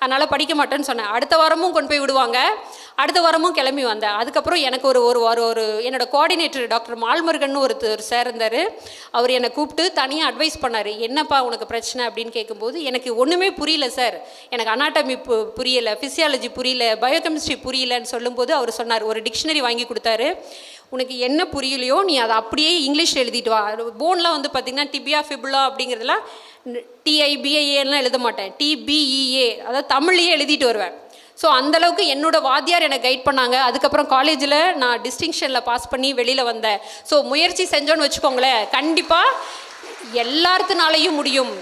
அதனால் படிக்க மாட்டேன்னு சொன்னேன். அடுத்த வாரமும் கொண்டு போய் விடுவாங்க. அடுத்த வாரமும் கிளம்பி வந்தேன். அதுக்கப்புறம் எனக்கு ஒரு என்னோடய கோஆர்டினேட்டர் டாக்டர் மால்முருகன் ஒரு சார் இருந்தார். அவர் என்னை கூப்பிட்டு தனியாக அட்வைஸ் பண்ணார். என்னப்பா உனக்கு பிரச்சனை அப்படின்னு கேட்கும்போது, எனக்கு ஒன்றுமே புரியல சார், எனக்கு அனாட்டமி புரியலை, ஃபிசியாலஜி புரியல, பயோகெமிஸ்ட்ரி புரியலன்னு சொல்லும்போது அவர் சொன்னார், ஒரு டிக்ஷனரி வாங்கி கொடுத்தாரு. உனக்கு என்ன புரியலையோ நீ அதை அப்படியே இங்கிலீஷில் எழுதிட்டு வா. போன்லாம் வந்து பார்த்திங்கன்னா டிபியா ஃபிபுலா அப்படிங்கிறதுலாம் டிஐபிஐஏலாம் எழுத மாட்டேன், டிபிஇஏ, அதாவது தமிழ்லேயே எழுதிட்டு வருவேன். ஸோ அந்தளவுக்கு என்னோடய வாத்தியார் என்னை கைட் பண்ணாங்க. அதுக்கப்புறம் காலேஜில் நான் டிஸ்டிங்ஷனில் பாஸ் பண்ணி வெளியில் வந்தேன். ஸோ முயற்சி செஞ்சோன்னு வச்சுக்கோங்களேன், கண்டிப்பாக எல்லாத்துனாலையும் முடியும்.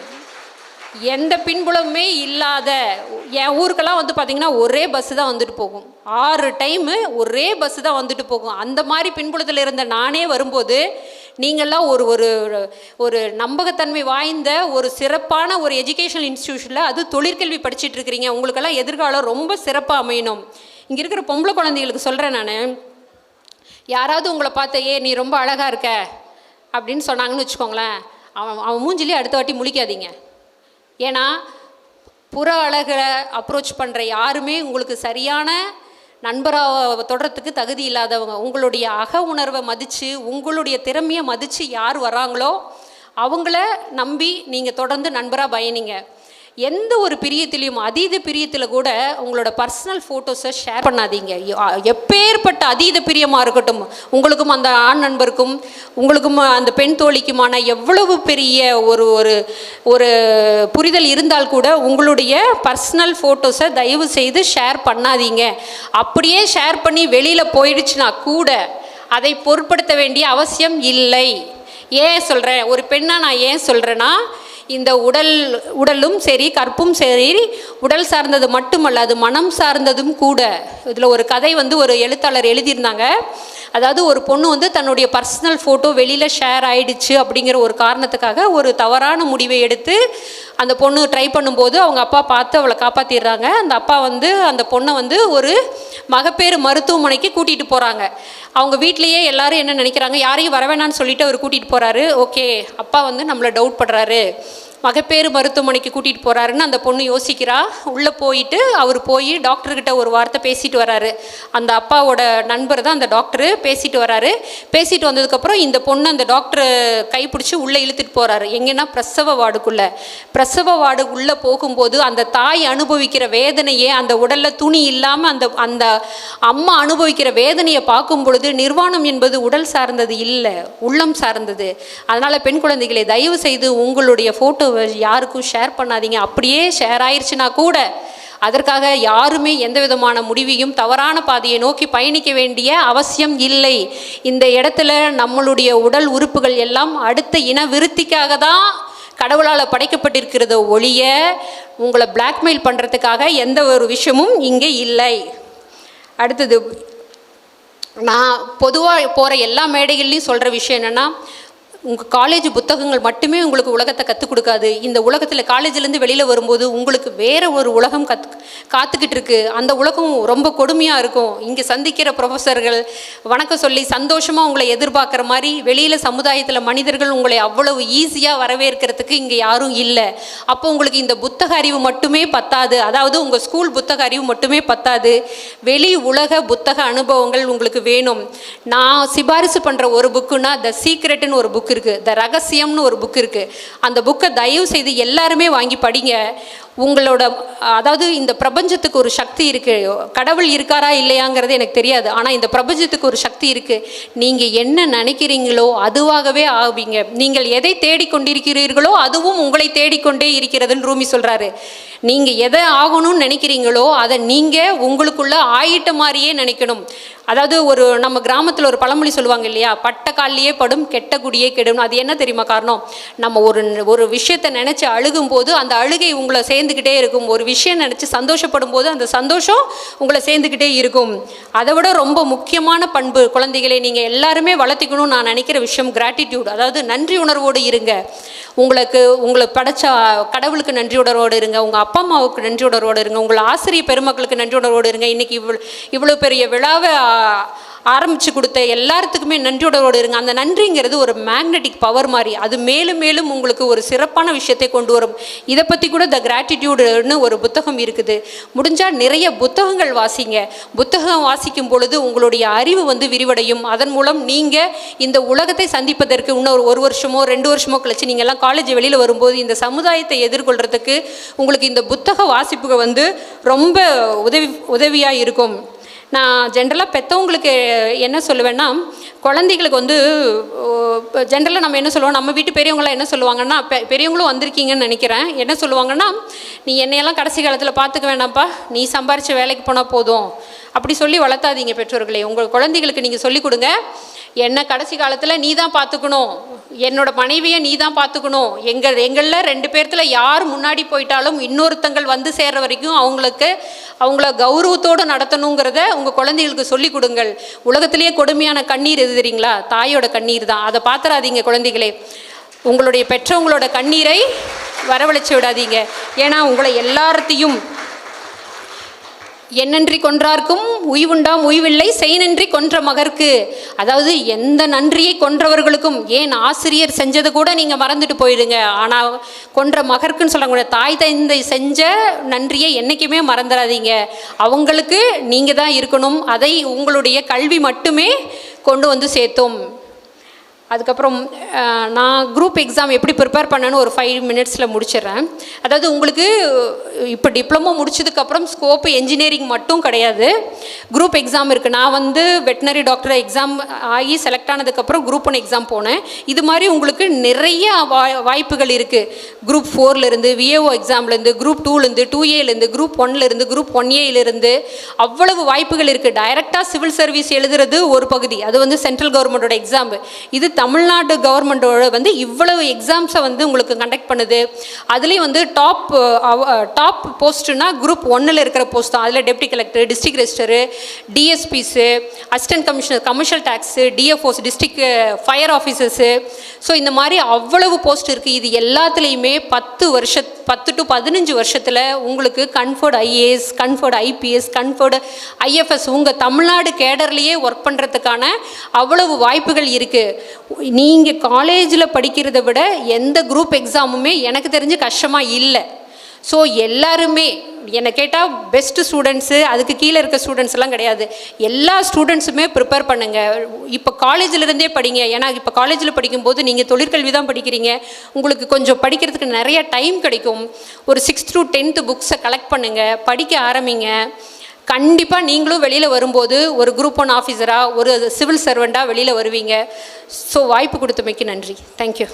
எந்த பின்புலமே இல்லாத என் ஊருக்கெல்லாம் வந்து பார்த்திங்கன்னா ஒரே பஸ்ஸு தான் வந்துட்டு போகும். 6 டைமு ஒரே பஸ்ஸு தான் வந்துட்டு போகும். அந்த மாதிரி பின்புலத்தில் இருந்த நானே வரும்போது நீங்கள்லாம் ஒரு ஒரு ஒரு நம்பகத்தன்மை வாய்ந்த ஒரு சிறப்பான ஒரு எஜுகேஷனல் இன்ஸ்டிடியூஷனில், அது தொழிற்கல்வி படிச்சுட்டு இருக்கிறீங்க. உங்களுக்கெல்லாம் எதிர்காலம் ரொம்ப சிறப்பாக அமையணும். இங்கே இருக்கிற பொம்பளை குழந்தைகளுக்கு சொல்கிறேன் நான், யாராவது உங்களை பார்த்த நீ ரொம்ப அழகாக இருக்க அப்படின்னு சொன்னாங்கன்னு வச்சுக்கோங்களேன், அவன் மூஞ்சிலே அடுத்த வாட்டி முழிக்காதீங்க. ஏன்னா புற அழகை அப்ரோச் பண்ணுற யாருமே உங்களுக்கு சரியான நண்பராக தொடரத்துக்கு தகுதி இல்லாதவங்க. உங்களுடைய அக உணர்வை மதித்து, உங்களுடைய திறமையை மதித்து யார் வராங்களோ அவங்கள நம்பி நீங்கள் தொடர்ந்து நண்பராக பயணிங்க. எந்த ஒரு பிரியத்திலையும், அதீத பிரியத்தில் கூட உங்களோட பர்சனல் ஃபோட்டோஸை ஷேர் பண்ணாதீங்க. எப்பேற்பட்ட அதீத பிரியமாக இருக்கட்டும், உங்களுக்கும் அந்த ஆண் நண்பருக்கும் உங்களுக்கும் அந்த பெண் தோழிக்குமான எவ்வளவு பெரிய ஒரு ஒரு ஒரு புரிதல் இருந்தால் கூட உங்களுடைய பர்சனல் ஃபோட்டோஸை தயவு செய்து ஷேர் பண்ணாதீங்க. அப்படியே ஷேர் பண்ணி வெளியில் போயிடுச்சுன்னா கூட அதை பொருட்படுத்த வேண்டிய அவசியம் இல்லை. ஏன் சொல்கிறேன், ஒரு பெண்ணாக நான் ஏன் சொல்கிறேன்னா, இந்த உடலும் சரி கற்பும் சரி உடல் சார்ந்தது மட்டுமல்ல, அது மனம் சார்ந்ததும் கூட. இதில் ஒரு கதை வந்து ஒரு எழுத்தாளர் எழுதியிருந்தாங்க. அதாவது ஒரு பொண்ணு வந்து தன்னுடைய பர்சனல் ஃபோட்டோ வெளியில் ஷேர் ஆகிடுச்சு அப்படிங்கிற ஒரு காரணத்துக்காக ஒரு தவறான முடிவை எடுத்து அந்த பொண்ணு ட்ரை பண்ணும்போது அவங்க அப்பா பார்த்து அவளை காப்பாற்றிடுறாங்க. அந்த அப்பா வந்து அந்த பொண்ணை வந்து ஒரு மகப்பேறு மருத்துவமனைக்கு கூட்டிகிட்டு போகிறாங்க. அவங்க வீட்லேயே எல்லாரும் என்ன நினைக்கிறாங்க, யாரையும் வரவேணான்னு சொல்லிட்டு அவர் கூட்டிகிட்டு போகிறாரு. ஓகே, அப்பா வந்து நம்மளை டவுட் பண்ணுறாரு, மகப்பேறு மருத்துவமனைக்கு கூட்டிகிட்டு போகிறாருன்னு அந்த பொண்ணு யோசிக்கிறா. உள்ளே போயிட்டு அவர் போய் டாக்டர்கிட்ட ஒரு வார்த்தை பேசிட்டு வராரு. அந்த அப்பாவோட நண்பர் தான் அந்த டாக்டரு. பேசிட்டு வராரு. பேசிட்டு வந்ததுக்கப்புறம் இந்த பொண்ணு அந்த டாக்டரை கைப்பிடிச்சி உள்ளே இழுத்துட்டு போகிறாரு. எங்கன்னா பிரசவ வார்டுக்குள்ளே. பிரசவ வார்டு உள்ளே போகும்போது அந்த தாய் அனுபவிக்கிற வேதனையே, அந்த உடலில் துணி இல்லாமல் அந்த அந்த அம்மா அனுபவிக்கிற வேதனையை பார்க்கும் பொழுது நிர்வாணம் என்பது உடல் சார்ந்தது இல்லை, உள்ளம் சார்ந்தது. அதனால் பெண் குழந்தைகளை தயவு செய்து உங்களுடைய ஃபோட்டோ யாருக்கும் ஷேர் பண்ணாதீங்க. அப்படியே ஷேர் ஆயிடுச்சுன்னா கூட அதற்காக யாருமே எந்த விதமான முடிவையும் தவறான பாதையை நோக்கி பயணிக்க வேண்டிய அவசியம் இல்லை. இந்த இடத்துல நம்மளுடைய உடல் உறுப்புகள் எல்லாம் அடுத்த இன விருத்திக்காக தான் கடவுளால் படைக்கப்பட்டிருக்கிறத ஒழிய உங்களை பிளாக்மெயில் பண்ணுறதுக்காக எந்த ஒரு விஷயமும் இங்கே இல்லை. அடுத்தது, நான் பொதுவாக போகிற எல்லா மேடைகள்லையும் சொல்கிற விஷயம் என்னென்னா, உங்கள் காலேஜ் புத்தகங்கள் மட்டுமே உங்களுக்கு உலகத்தை கற்றுக் கொடுக்காது. இந்த உலகத்தில் காலேஜிலேருந்து வெளியில் வரும்போது உங்களுக்கு வேறு ஒரு உலகம் காத்துக்கிட்டு இருக்குது. அந்த உலகம் ரொம்ப கொடுமையாக இருக்கும். இங்கே சந்திக்கிற ப்ரொஃபஸர்கள் வணக்கம் சொல்லி சந்தோஷமாக உங்களை எதிர்பார்க்குற மாதிரி வெளியில் சமுதாயத்தில் மனிதர்கள் உங்களை அவ்வளவு ஈஸியாக வரவேற்கிறதுக்கு இங்கே யாரும் இல்லை. அப்போ உங்களுக்கு இந்த புத்தக அறிவு மட்டுமே பத்தாது. அதாவது உங்கள் ஸ்கூல் புத்தக அறிவு மட்டுமே பத்தாது, வெளி உலக புத்தக அனுபவங்கள் உங்களுக்கு வேணும். நான் சிபாரிசு பண்ணுற ஒரு புக்குன்னா த சீக்ரெட்டுன்னு ஒரு புக் இருக்குது, த ரகசியம்னு ஒரு புக் இருக்குது. அந்த புக்கை தயவு செய்து எல்லாருமே வாங்கி படிங்க. உங்களோட அதாவது இந்த பிரபஞ்சத்துக்கு ஒரு சக்தி இருக்குது. கடவுள் இருக்காரா இல்லையாங்கிறது எனக்கு தெரியாது, ஆனால் இந்த பிரபஞ்சத்துக்கு ஒரு சக்தி இருக்குது. நீங்கள் என்ன நினைக்கிறீங்களோ அதுவாகவே ஆவீங்க. நீங்கள் எதை தேடிக்கொண்டிருக்கிறீர்களோ அதுவும் உங்களை தேடிக்கொண்டே இருக்கிறதுன்னு ரூமி சொல்கிறாரு. நீங்கள் எதை ஆகணும்னு நினைக்கிறீங்களோ அதை நீங்கள் உங்களுக்குள்ள ஆயிட்ட மாதிரியே நினைக்கணும். அதாவது ஒரு நம்ம கிராமத்தில் ஒரு பழமொழி சொல்லுவாங்க இல்லையா, பட்ட காலிலேயே படும் கெட்ட குடியே கெடும். அது என்ன தெரியுமா காரணம்? நம்ம ஒரு விஷயத்தை நினச்சி அழுகும்போது அந்த அழுகை உங்களை சேர்ந்து சேர்ந்துக்கிட்டே இருக்கும். ஒரு விஷயம் நினச்சி சந்தோஷப்படும் போது அந்த சந்தோஷம் உங்களை சேர்ந்துக்கிட்டே இருக்கும். அதை விட ரொம்ப முக்கியமான பண்பு குழந்தைகளை நீங்கள் எல்லாருமே வளர்த்திக்கணும்னு நான் நினைக்கிற விஷயம் கிராட்டிடியூட். அதாவது நன்றி உணர்வோடு இருங்க. உங்களை படைச்ச கடவுளுக்கு நன்றி உணர்வோடு இருங்க, உங்கள் அப்பா அம்மாவுக்கு நன்றி உணர்வோடு இருங்க, உங்கள் ஆசிரியர் பெருமக்களுக்கு நன்றி உணர்வோடு இருங்க. இன்றைக்கி இவ்வளோ பெரிய விழாவை ஆரம்பித்து கொடுத்த எல்லாத்துக்குமே நன்றியுடனோடு இருங்க. அந்த நன்றிங்கிறது ஒரு மேக்னெட்டிக் பவர் மாதிரி, அது மேலும் மேலும் உங்களுக்கு ஒரு சிறப்பான விஷயத்தை கொண்டு வரும். இதை பற்றி கூட த கிராட்டிடியூடுன்னு ஒரு புத்தகம் இருக்குது. முடிஞ்சால் நிறைய புத்தகங்கள் வாசிங்க. புத்தகம் வாசிக்கும் பொழுது உங்களுடைய அறிவு விரிவடையும். அதன் மூலம் நீங்கள் இந்த உலகத்தை சந்திப்பதற்கு இன்னும் ஒரு வருஷமோ 2 வருஷமோ கழிச்சு நீங்கள்லாம் காலேஜ் வெளியில் வரும்போது இந்த சமுதாயத்தை எதிர்கொள்கிறதுக்கு உங்களுக்கு இந்த புத்தக வாசிப்புகள் ரொம்ப உதவியாக இருக்கும். நான் ஜென்ரலாக பெற்றவங்களுக்கு என்ன சொல்லுவேன்னா, குழந்தைகளுக்கு ஜென்ரலாக நம்ம என்ன சொல்லுவோம், நம்ம வீட்டு பெரியவங்களாம் என்ன சொல்லுவாங்கன்னா, பெரியவங்களும் வந்திருக்கீங்கன்னு நினைக்கிறேன், என்ன சொல்லுவாங்கன்னா, நீ என்னையெல்லாம் கடைசி காலத்தில் பார்த்துக்க வேணாம்ப்பா, நீ சம்பாரித்து வேலைக்கு போனால் போதும் அப்படி சொல்லி வளர்த்தாதீங்க பெற்றோர்களே. உங்கள் குழந்தைகளுக்கு நீங்கள் சொல்லிக் கொடுங்க, என்ன கடைசி காலத்தில் நீ தான் பார்த்துக்கணும், என்னோட மனைவியை நீ தான் பார்த்துக்கணும், எங்களில் 2 பேர்த்தில் யார் முன்னாடி போயிட்டாலும் இன்னொருத்தங்கள் சேர்ற வரைக்கும் அவங்கள கௌரவத்தோடு நடத்தணுங்கிறத உங்கள் குழந்தைகளுக்கு சொல்லிக் கொடுங்கள். உலகத்திலேயே கொடுமையான கண்ணீர் எது தெரியுங்களா? தாயோட கண்ணீர் தான். அதை பார்த்துறாதீங்க குழந்தைகளே. உங்களுடைய பெற்றவங்களோட கண்ணீரை வரவழைச்சி விடாதீங்க. ஏன்னா உங்களை எல்லாத்தையும் என்னன்றி கொன்றார்க்கும் உய்வுண்டாம் உய்வில்லை செய்நன்றி கொன்ற மகற்கு. அதாவது எந்த நன்றியை கொன்றவர்களுக்கும், ஏன் ஆசிரியர் செஞ்சதை கூட நீங்கள் மறந்துட்டு போயிடுங்க, ஆனால் கொன்ற மகற்குன்னு சொல்கிறாங்க, தாய் தந்தை செஞ்ச நன்றியை என்றைக்குமே மறந்துடாதீங்க. அவங்களுக்கு நீங்கள் தான் இருக்கணும். அதை உங்களுடைய கல்வி மட்டுமே கொண்டு சேர்த்தோம். அதுக்கப்புறம் நான் குரூப் எக்ஸாம் எப்படி ப்ரிப்பேர் பண்ணேன்னு ஒரு 5 மினிட்ஸில் முடிச்சிடுறேன். அதாவது உங்களுக்கு இப்போ டிப்ளமோ முடிச்சதுக்கப்புறம் ஸ்கோப்பு என்ஜினியரிங் மட்டும் கிடையாது, குரூப் எக்ஸாம் இருக்குது. நான் வெட்டினரி டாக்டர் எக்ஸாம் ஆகி செலக்ட் ஆனதுக்கப்புறம் குரூப் 1 எக்ஸாம் போனேன். இது மாதிரி உங்களுக்கு நிறைய வாய்ப்புகள் இருக்குது. குரூப் 4லேருந்து, விஏஓ எக்ஸாம்லேருந்து, குரூப் 2லேருந்து, 2ஏலேருந்து, குரூப் 1லேருந்து, குரூப் 1ஏலேருந்து அவ்வளவு வாய்ப்புகள் இருக்குது. டைரெக்டாக சிவில் சர்வீஸ் எழுதுறது ஒரு பகுதி, அது சென்ட்ரல் கவர்மெண்ட்டோட எக்ஸாம். இது தமிழ்நாடு கவர்மெண்ட்டோட இவ்வளவு எக்ஸாம்ஸை உங்களுக்கு கண்டக்ட் பண்ணுது. அதுலேயும் டாப் போஸ்ட்னா குரூப் 1ல் இருக்கிற போஸ்ட் தான். அதில் deputy collector, district registrar, DSPs, assistant commissioner, commercial tax, DFOs, district fire officers. So இந்த மாதிரி அவ்வளவு போஸ்ட் இருக்குது. இது எல்லாத்துலேயுமே 10 to 15 வருஷத்தில் உங்களுக்கு conferred IAS, conferred IPS, conferred IFS உங்கள் தமிழ்நாடு கேடர்லேயே ஒர்க் பண்ணுறதுக்கான அவ்வளவு வாய்ப்புகள் இருக்குது. நீங்கள் காலேஜில் படிக்கிறத விட எந்த குரூப் எக்ஸாமுமே எனக்கு தெரிஞ்சு கஷ்டமாக இல்லை. ஸோ எல்லாருமே என்னை கேட்டால் பெஸ்ட்டு ஸ்டூடெண்ட்ஸு, அதுக்கு கீழே இருக்க ஸ்டூடெண்ட்ஸ் எல்லாம் கிடையாது, எல்லா ஸ்டூடெண்ட்ஸுமே ப்ரிப்பேர் பண்ணுங்கள். இப்போ காலேஜிலேருந்தே படிங்க. ஏன்னா இப்போ காலேஜில் படிக்கும்போது நீங்கள் தொழிற்கல்வி தான் படிக்கிறீங்க, உங்களுக்கு கொஞ்சம் படிக்கிறதுக்கு நிறைய டைம் கிடைக்கும். ஒரு 6th to 10th புக்ஸை கலெக்ட் பண்ணுங்கள், படிக்க ஆரம்பிங்க. கண்டிப்பாக நீங்களும் வெளியில் வரும்போது ஒரு குரூப் 1 ஆஃபீஸராக, ஒரு சிவில் சர்வெண்ட்டாக வெளியில் வருவீங்க. ஸோ வாய்ப்பு கொடுத்தமைக்கு நன்றி. தேங்க்யூ.